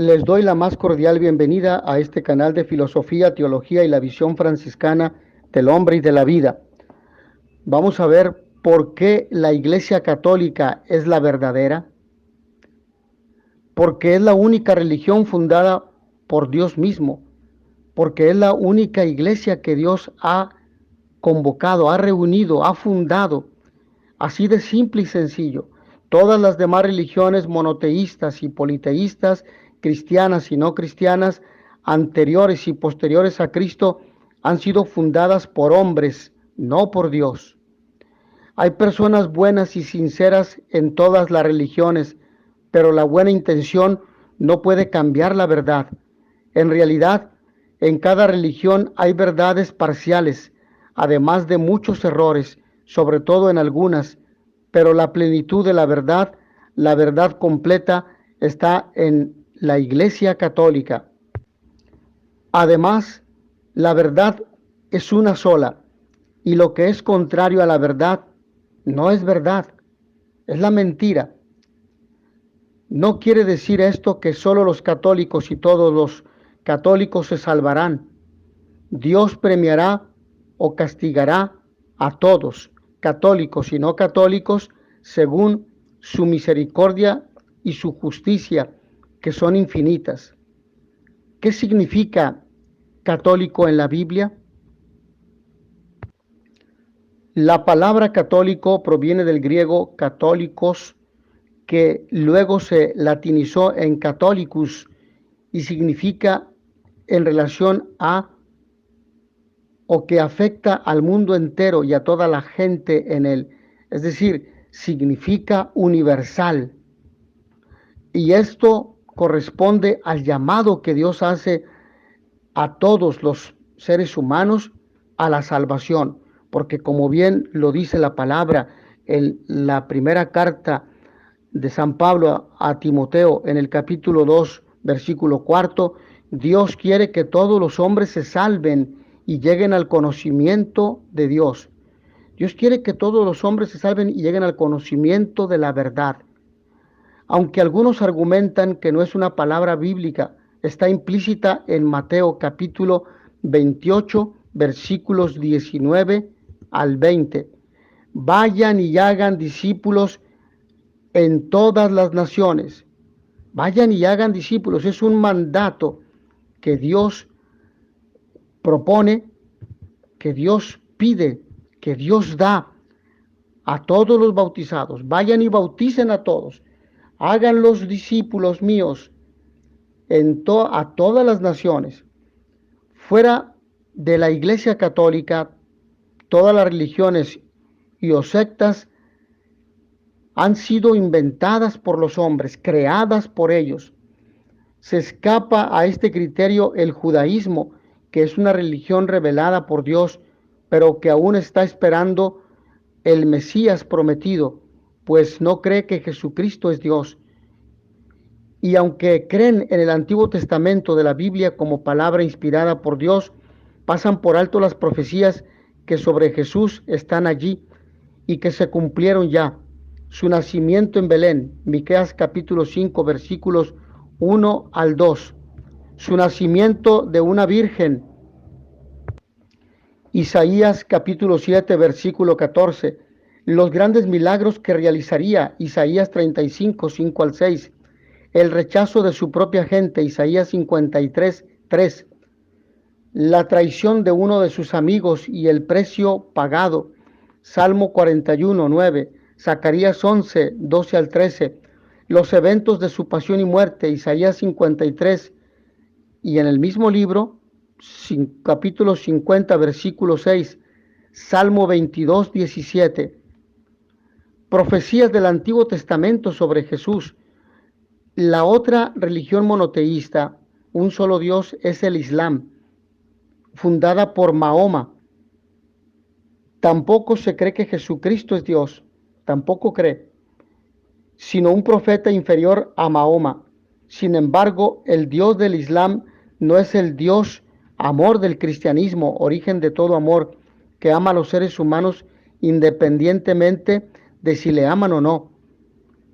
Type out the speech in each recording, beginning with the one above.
Les doy la más cordial bienvenida a este canal de filosofía, teología y la visión franciscana del hombre y de la vida. Vamos a ver por qué la Iglesia Católica es la verdadera. Porque es la única religión fundada por Dios mismo. Porque es la única iglesia que Dios ha convocado, ha reunido, ha fundado. Así de simple y sencillo. Todas las demás religiones monoteístas y politeístas, cristianas y no cristianas, anteriores y posteriores a Cristo, han sido fundadas por hombres, no por Dios. Hay personas buenas y sinceras en todas las religiones, pero la buena intención no puede cambiar la verdad. En realidad, en cada religión hay verdades parciales, además de muchos errores, sobre todo en algunas, pero la plenitud de la verdad completa, está en la Iglesia Católica. Además, la verdad es una sola, y lo que es contrario a la verdad no es verdad, es la mentira. No quiere decir esto que solo los católicos y todos los católicos se salvarán. Dios premiará o castigará a todos, católicos y no católicos, según su misericordia y su justicia, que son infinitas. ¿Qué significa católico en la Biblia? La palabra católico proviene del griego católicos, que luego se latinizó en catholicus y significa en relación a o que afecta al mundo entero y a toda la gente en él. Es decir, significa universal. Y esto corresponde al llamado que Dios hace a todos los seres humanos a la salvación. Porque como bien lo dice la palabra en la primera carta de San Pablo a Timoteo, en el capítulo 2, versículo 4, Dios quiere que todos los hombres se salven y lleguen al conocimiento de Dios. Dios quiere que todos los hombres se salven y lleguen al conocimiento de la verdad. Aunque algunos argumentan que no es una palabra bíblica, está implícita en Mateo capítulo 28, versículos 19 al 20. Vayan y hagan discípulos en todas las naciones. Vayan y hagan discípulos. Es un mandato que Dios propone, que Dios pide, que Dios da a todos los bautizados. Vayan y bauticen a todos. Hagan los discípulos míos a todas las naciones. Fuera de la Iglesia Católica, todas las religiones y o sectas han sido inventadas por los hombres, creadas por ellos. Se escapa a este criterio el judaísmo, que es una religión revelada por Dios, pero que aún está esperando el Mesías prometido, pues no cree que Jesucristo es Dios. Y aunque creen en el Antiguo Testamento de la Biblia como palabra inspirada por Dios, pasan por alto las profecías que sobre Jesús están allí y que se cumplieron ya. Su nacimiento en Belén, Miqueas capítulo 5, versículos 1 al 2. Su nacimiento de una virgen, Isaías capítulo 7, versículo 14. Los grandes milagros que realizaría, Isaías 35, 5 al 6. El rechazo de su propia gente, Isaías 53, 3. La traición de uno de sus amigos y el precio pagado, Salmo 41, 9. Zacarías 11, 12 al 13. Los eventos de su pasión y muerte, Isaías 53. Y en el mismo libro, capítulo 50, versículo 6. Salmo 22, 17. Profecías del Antiguo Testamento sobre Jesús. La otra religión monoteísta, un solo Dios, es el Islam, fundada por Mahoma. Tampoco se cree que Jesucristo es Dios, tampoco cree, sino un profeta inferior a Mahoma. Sin embargo, el Dios del Islam no es el Dios amor del cristianismo, origen de todo amor, que ama a los seres humanos independientemente de si le aman o no.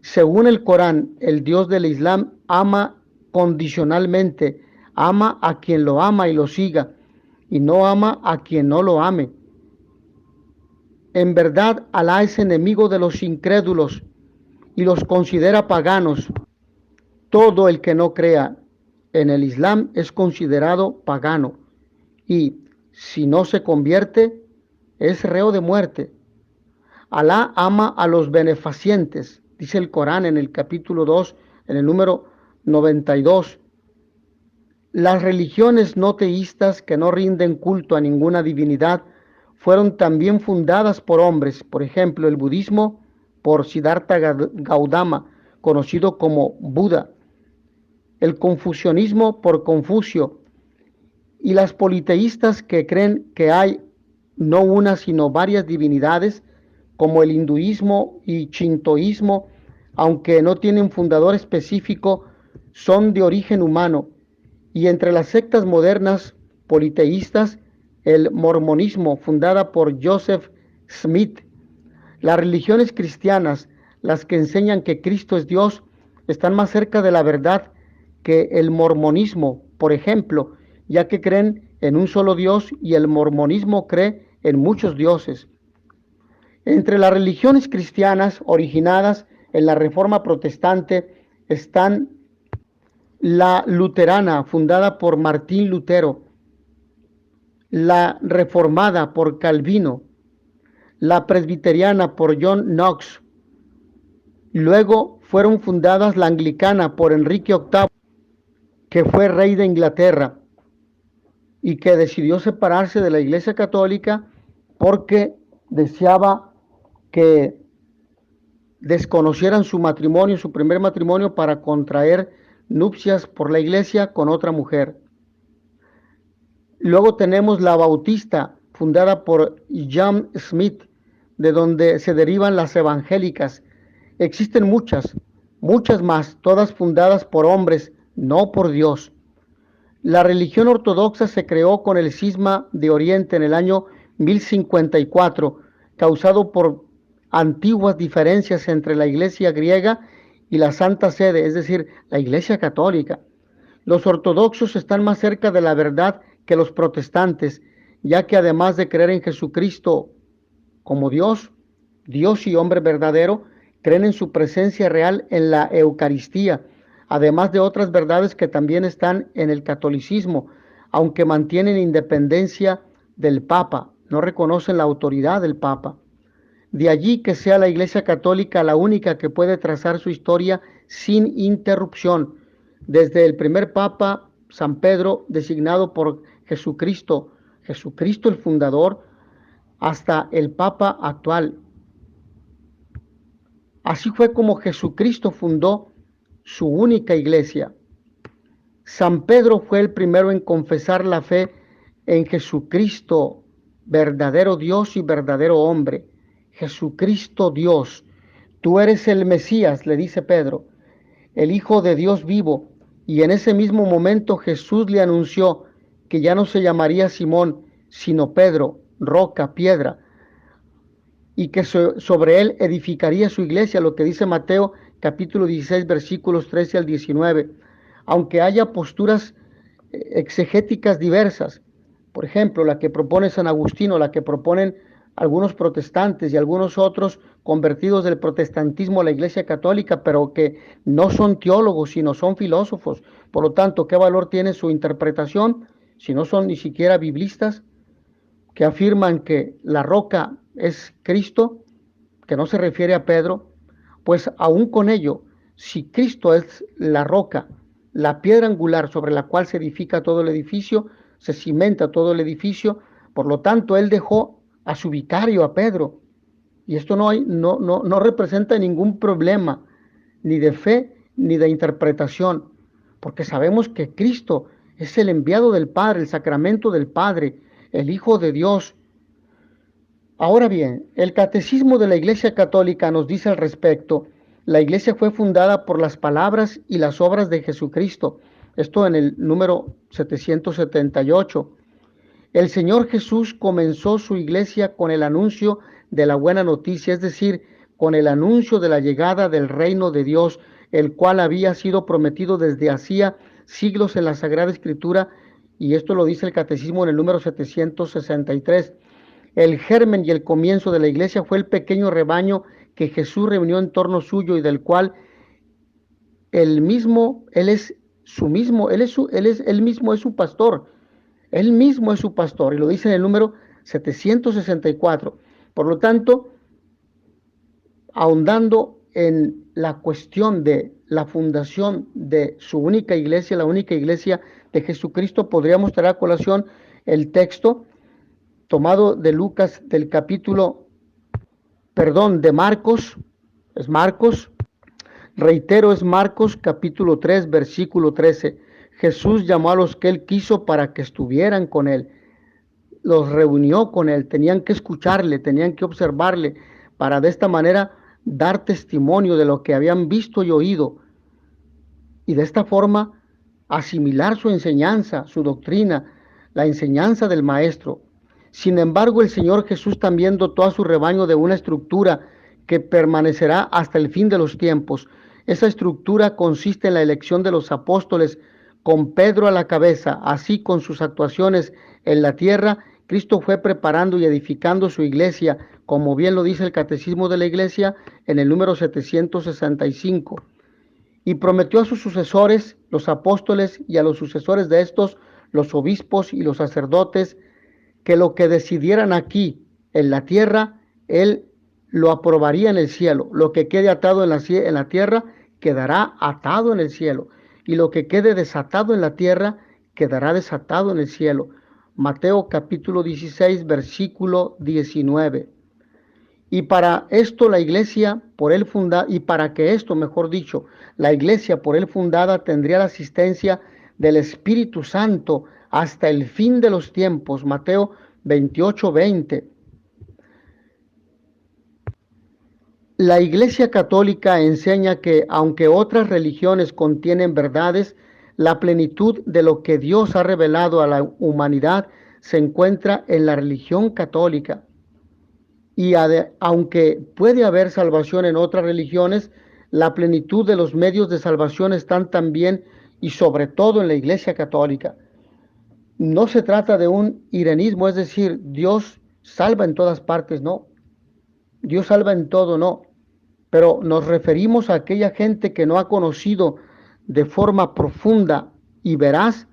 Según el Corán, el Dios del Islam ama condicionalmente. Ama a quien lo ama y lo siga, y no ama a quien no lo ame. En verdad, Alá es enemigo de los incrédulos y los considera paganos. Todo el que no crea en el Islam es considerado pagano y si no se convierte es reo de muerte. Alá ama a los benefacientes, dice el Corán en el capítulo 2, en el número 92. Las religiones no teístas que no rinden culto a ninguna divinidad fueron también fundadas por hombres. Por ejemplo, el budismo por Siddhartha Gautama, conocido como Buda. El confucianismo por Confucio. Y las politeístas que creen que hay no una sino varias divinidades, como el hinduismo y shintoísmo, aunque no tienen fundador específico, son de origen humano. Y entre las sectas modernas politeístas, el mormonismo, fundada por Joseph Smith. Las religiones cristianas, las que enseñan que Cristo es Dios, están más cerca de la verdad que el mormonismo, por ejemplo, ya que creen en un solo Dios y el mormonismo cree en muchos dioses. Entre las religiones cristianas originadas en la Reforma Protestante están la luterana, fundada por Martín Lutero, la reformada por Calvino, la presbiteriana por John Knox. Luego fueron fundadas la anglicana por Enrique VIII, que fue rey de Inglaterra y que decidió separarse de la Iglesia Católica porque deseaba que desconocieran su matrimonio, su primer matrimonio, para contraer nupcias por la Iglesia con otra mujer. Luego tenemos la Bautista, fundada por John Smith, de donde se derivan las evangélicas. Existen muchas más, todas fundadas por hombres, no por Dios. La religión ortodoxa se creó con el cisma de Oriente en el año 1054, causado por antiguas diferencias entre la Iglesia griega y la Santa Sede, es decir, la Iglesia Católica. Los ortodoxos están más cerca de la verdad que los protestantes, ya que además de creer en Jesucristo como Dios y hombre verdadero, creen en su presencia real en la Eucaristía, además de otras verdades que también están en el catolicismo, aunque mantienen independencia del Papa, no reconocen la autoridad del Papa. De allí que sea la Iglesia Católica la única que puede trazar su historia sin interrupción, desde el primer Papa, San Pedro, designado por Jesucristo el fundador, hasta el Papa actual. Así fue como Jesucristo fundó su única iglesia. San Pedro fue el primero en confesar la fe en Jesucristo, verdadero Dios y verdadero hombre. Jesucristo Dios, tú eres el Mesías, le dice Pedro, el Hijo de Dios vivo. Y en ese mismo momento Jesús le anunció que ya no se llamaría Simón, sino Pedro, roca, piedra, y que sobre él edificaría su iglesia, lo que dice Mateo capítulo 16, versículos 13 al 19. Aunque haya posturas exegéticas diversas, por ejemplo, la que propone San Agustín, la que proponen algunos protestantes y algunos otros convertidos del protestantismo a la Iglesia Católica, pero que no son teólogos, sino son filósofos. Por lo tanto, ¿qué valor tiene su interpretación si no son ni siquiera biblistas, que afirman que la roca es Cristo, que no se refiere a Pedro? Pues aún con ello, si Cristo es la roca, la piedra angular sobre la cual se edifica todo el edificio, se cimenta todo el edificio, por lo tanto él dejó a su vicario, a Pedro, y esto no representa ningún problema, ni de fe, ni de interpretación, porque sabemos que Cristo es el enviado del Padre, el sacramento del Padre, el Hijo de Dios. Ahora bien, el Catecismo de la Iglesia Católica nos dice al respecto: la Iglesia fue fundada por las palabras y las obras de Jesucristo. Esto en el número 778. El Señor Jesús comenzó su Iglesia con el anuncio de la buena noticia, es decir, con el anuncio de la llegada del reino de Dios, el cual había sido prometido desde hacía siglos en la Sagrada Escritura, y esto lo dice el Catecismo en el número 763. El germen y el comienzo de la iglesia fue el pequeño rebaño que Jesús reunió en torno suyo y del cual él mismo es su pastor. Él mismo es su pastor, y lo dice en el número 764. Por lo tanto, ahondando en la cuestión de la fundación de su única iglesia, la única iglesia de Jesucristo, podríamos traer a colación el texto tomado de Lucas del de Marcos, es Marcos, reitero, es Marcos capítulo 3, versículo 13. Jesús llamó a los que él quiso para que estuvieran con él, los reunió con él, tenían que escucharle, tenían que observarle, para de esta manera dar testimonio de lo que habían visto y oído, y de esta forma asimilar su enseñanza, su doctrina, la enseñanza del Maestro. Sin embargo, el Señor Jesús también dotó a su rebaño de una estructura que permanecerá hasta el fin de los tiempos. Esa estructura consiste en la elección de los apóstoles, con Pedro a la cabeza. Así, con sus actuaciones en la tierra, Cristo fue preparando y edificando su iglesia, como bien lo dice el Catecismo de la Iglesia en el número 765. Y prometió a sus sucesores, los apóstoles, y a los sucesores de estos, los obispos y los sacerdotes, que lo que decidieran aquí en la tierra, él lo aprobaría en el cielo. Lo que quede atado en la tierra quedará atado en el cielo, y lo que quede desatado en la tierra quedará desatado en el cielo. Mateo capítulo 16, versículo 19. Y para esto la iglesia por él fundada, y para que esto, mejor dicho, la iglesia por él fundada tendría la asistencia del Espíritu Santo hasta el fin de los tiempos. Mateo 28, 20. La Iglesia Católica enseña que, aunque otras religiones contienen verdades, la plenitud de lo que Dios ha revelado a la humanidad se encuentra en la religión católica. Y aunque puede haber salvación en otras religiones, la plenitud de los medios de salvación están también y sobre todo en la Iglesia Católica. No se trata de un irenismo, es decir, Dios salva en todas partes, no. Dios salva en todo, no. Pero nos referimos a aquella gente que no ha conocido de forma profunda y veraz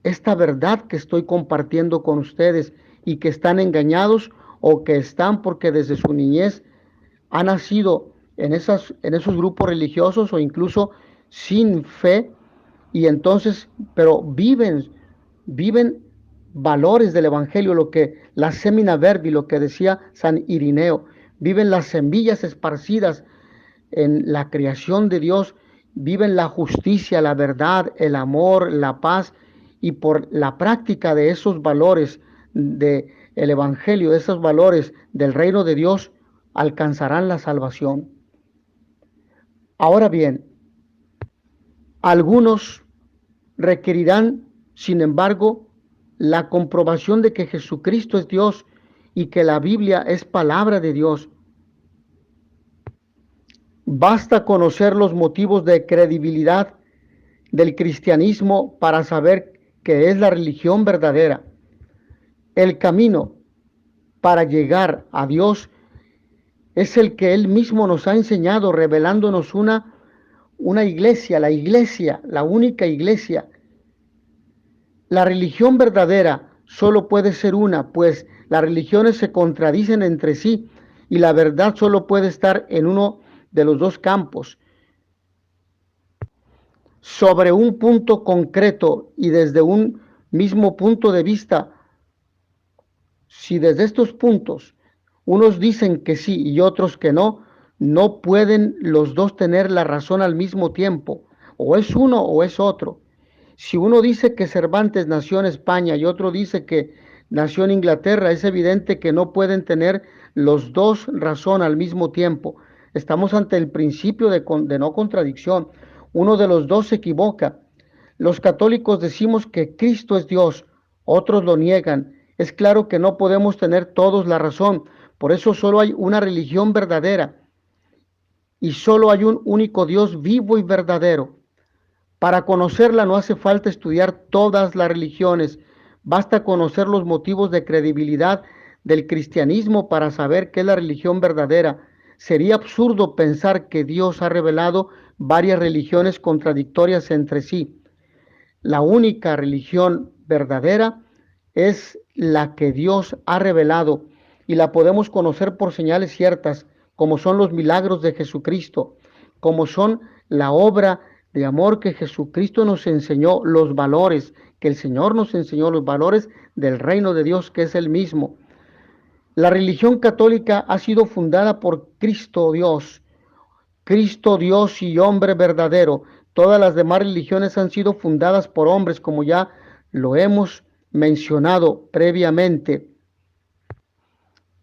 esta verdad que estoy compartiendo con ustedes, y que están engañados, o que están porque desde su niñez han nacido en esos grupos religiosos, o incluso sin fe, y entonces, pero viven valores del Evangelio, lo que la semina verbi, lo que decía San Irineo, viven las semillas esparcidas en la creación de Dios, viven la justicia, la verdad, el amor, la paz, y por la práctica de esos valores del Evangelio, de esos valores del reino de Dios, alcanzarán la salvación. Ahora bien, algunos requerirán, sin embargo, la comprobación de que Jesucristo es Dios y que la Biblia es palabra de Dios. Basta conocer los motivos de credibilidad del cristianismo para saber que es la religión verdadera. El camino para llegar a Dios es el que Él mismo nos ha enseñado, revelándonos una iglesia, la única iglesia. La religión verdadera solo puede ser una, pues las religiones se contradicen entre sí, y la verdad solo puede estar en uno de los dos campos. Sobre un punto concreto y desde un mismo punto de vista, si desde estos puntos unos dicen que sí y otros que no, no pueden los dos tener la razón al mismo tiempo. O es uno o es otro. Si uno dice que Cervantes nació en España y otro dice que nació en Inglaterra, es evidente que no pueden tener los dos razón al mismo tiempo. Estamos ante el principio de no contradicción. Uno de los dos se equivoca. Los católicos decimos que Cristo es Dios, otros lo niegan. Es claro que no podemos tener todos la razón, por eso solo hay una religión verdadera. y solo hay un único Dios vivo y verdadero. Para conocerla no hace falta estudiar todas las religiones, basta conocer los motivos de credibilidad del cristianismo para saber qué es la religión verdadera. Sería absurdo pensar que Dios ha revelado varias religiones contradictorias entre sí. La única religión verdadera es la que Dios ha revelado y la podemos conocer por señales ciertas, como son los milagros de Jesucristo, como son la obra de amor que Jesucristo nos enseñó, los valores que el Señor nos enseñó, los valores del reino de Dios, que es el mismo. La religión católica ha sido fundada por Cristo Dios y hombre verdadero. Todas las demás religiones han sido fundadas por hombres, como ya lo hemos mencionado previamente.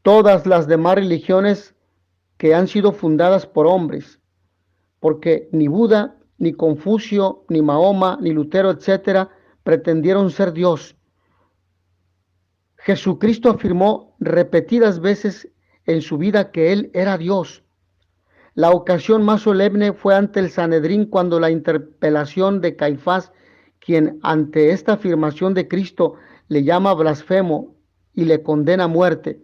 Todas las demás religiones que han sido fundadas por hombres, porque ni Buda, ni Confucio, ni Mahoma, ni Lutero, etcétera, pretendieron ser Dios. Jesucristo afirmó repetidas veces en su vida que Él era Dios. La ocasión más solemne fue ante el Sanedrín cuando la interpelación de Caifás, quien ante esta afirmación de Cristo le llama blasfemo y le condena a muerte.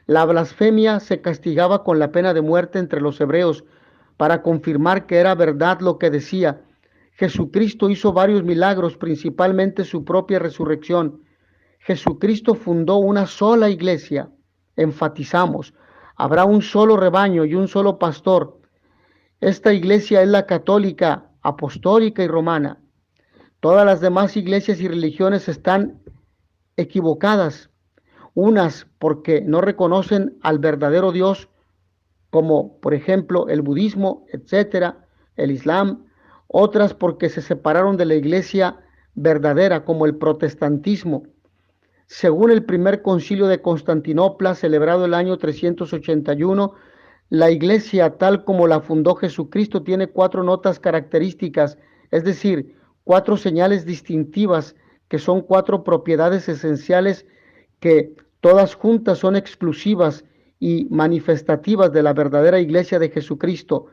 La blasfemia se castigaba con la pena de muerte entre los hebreos para confirmar que era verdad lo que decía. Jesucristo hizo varios milagros, principalmente su propia resurrección. Jesucristo fundó una sola iglesia. Enfatizamos, habrá un solo rebaño y un solo pastor. Esta iglesia es la católica, apostólica y romana. Todas las demás iglesias y religiones están equivocadas. Unas porque no reconocen al verdadero Dios, como por ejemplo el budismo, etcétera, el islam. Otras porque se separaron de la iglesia verdadera, como el protestantismo. Según el primer concilio de Constantinopla, celebrado el año 381, la iglesia tal como la fundó Jesucristo tiene 4 notas características, es decir, 4 señales distintivas que son 4 propiedades esenciales que todas juntas son exclusivas y manifestativas de la verdadera iglesia de Jesucristo.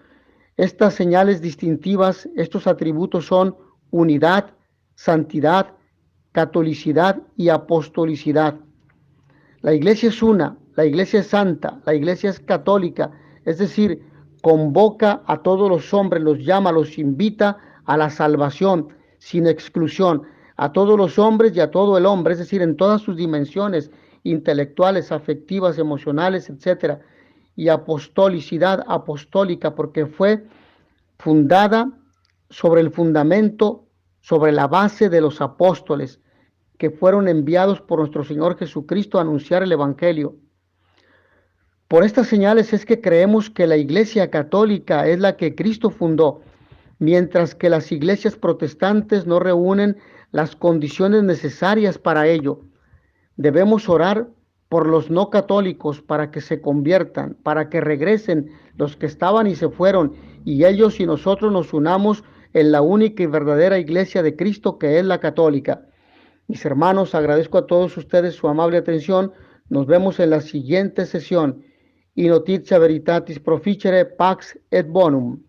Estas señales distintivas, estos atributos son unidad, santidad, catolicidad y apostolicidad. La iglesia es una, la iglesia es santa, la iglesia es católica, es decir, convoca a todos los hombres, los llama, los invita a la salvación sin exclusión, a todos los hombres y a todo el hombre, es decir, en todas sus dimensiones intelectuales, afectivas, emocionales, etcétera. Y apostolicidad apostólica, porque fue fundada sobre el fundamento, sobre la base de los apóstoles que fueron enviados por nuestro Señor Jesucristo a anunciar el Evangelio. Por estas señales es que creemos que la Iglesia Católica es la que Cristo fundó, mientras que las iglesias protestantes no reúnen las condiciones necesarias para ello. Debemos orar por los no católicos para que se conviertan, para que regresen los que estaban y se fueron, y ellos y nosotros nos unamos en la única y verdadera iglesia de Cristo, que es la católica. Mis hermanos, agradezco a todos ustedes su amable atención. Nos vemos en la siguiente sesión. In notitia veritatis proficere pax et bonum.